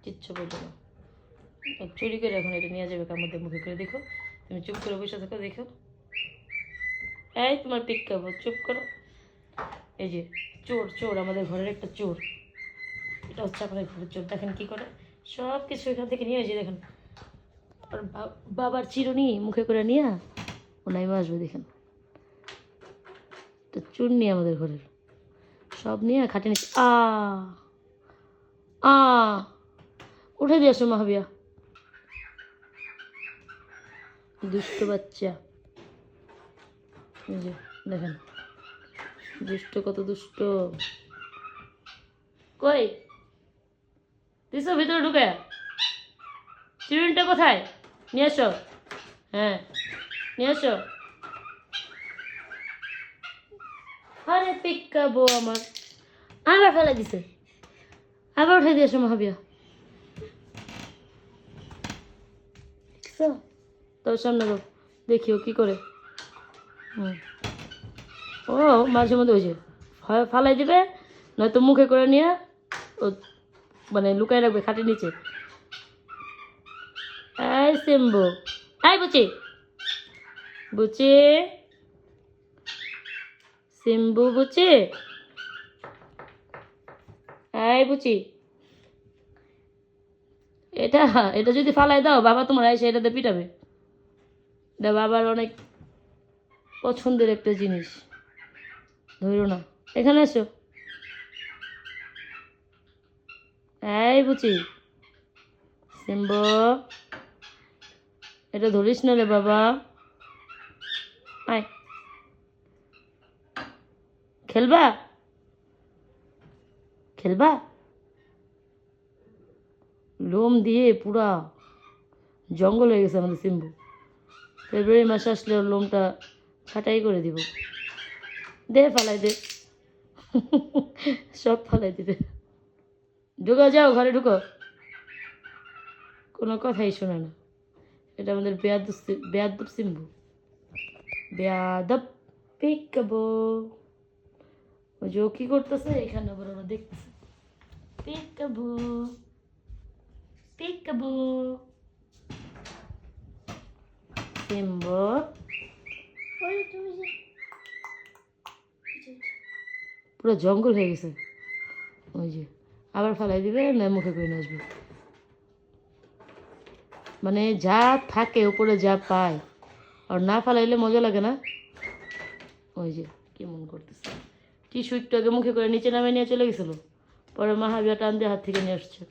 কিচ্ছু বলবে না। চুরি করে এখন এটা নিয়ে যাবে কামড় মুখে করে। দেখো তুমি চুপ করে বসে থাকো, দেখো। এই তোমার পিক খাবো, চুপ করো। এই যে চোর, চোর আমাদের ঘরের একটা চোর। এটা হচ্ছে আমাদের ঘরের চোর। দেখেন কি করে, সব কিছু এখান থেকে নিয়ে, যে দেখেন আর বাবার চিরুনি মুখে করে নিয়ে ও নাইমা আসবে। দেখেন তো চুর নিয়ে আমাদের ঘরের সব নিয়ে খাটে নিচ্ছে। আ উঠে দিয়ে আসো মাহবিয়া, দুষ্ট বাচ্চা। এই যে দেখেন দুষ্ট, কত দুষ্ট। কই দিছো ভিতরে ঢুকে? চিরুনিটা কোথায়? নিয়ে আসো। হ্যাঁ নিয়ে আসো। আরে পিকাবো আমার, আবার ফেলে দিছে। আবার উঠে দিয়েছো মাহবিয়া, দেখছো? তোর সামনে দাও, দেখিও কি করে। ও মাঝে মধ্যে ওই যে হয় ফালাই দিবে, নয়তো মুখে করে নিয়ে ও মানে লুকায় রাখবে খাটের নিচে। এই সিম্বু, এই বুচি, বুচি, সিম্বু, বুচি, এই বুচি। এটা এটা যদি ফালাই দাও বাবা তোমার এসে এটাতে পিটাবে। এটা বাবার অনেক পছন্দের একটা জিনিস, ধরো না। এখানে এসো। এই বুচি, সিম্বু, এটা ধরিস না রে বাবা। আয়, খেলবা, খেলবা। লোম দিয়ে পুরা জঙ্গল হয়ে গেছে আমাদের সিম্বু। ফেব্রুয়ারি মাসে আসলে ওর লোমটা ছাটাই করে দিব। দে ফালাই দে, সব ফালাই দিবে। ঢুকো, যাও ঘরে ঢুকো। কোনো কথাই শোনে না। এটা আমাদের বেয়াদব, বেয়াদব সিম্বু, বেয়াদব পিকাবো। ওই যে ও কি করতেছে এখানে আবার ওরা দেখতেছে। পিকাবো, পিকাবো, সিম্বু। পুরো জঙ্গল হয়ে গেছে। ওই যে আবার ফালাই দিবে না মুখে করে নিয়ে আসবে। মানে যা থাকে উপরে যা পায়, আর না ফালাইলে মজা লাগে না। ওই যে কেমন করতেছে, টিস্যু একটু আগে মুখে করে নিচে নামে নিয়ে চলে গেছিলো, পরে মাহাবিয়া টান দিয়ে হাত থেকে নিয়ে আসছে।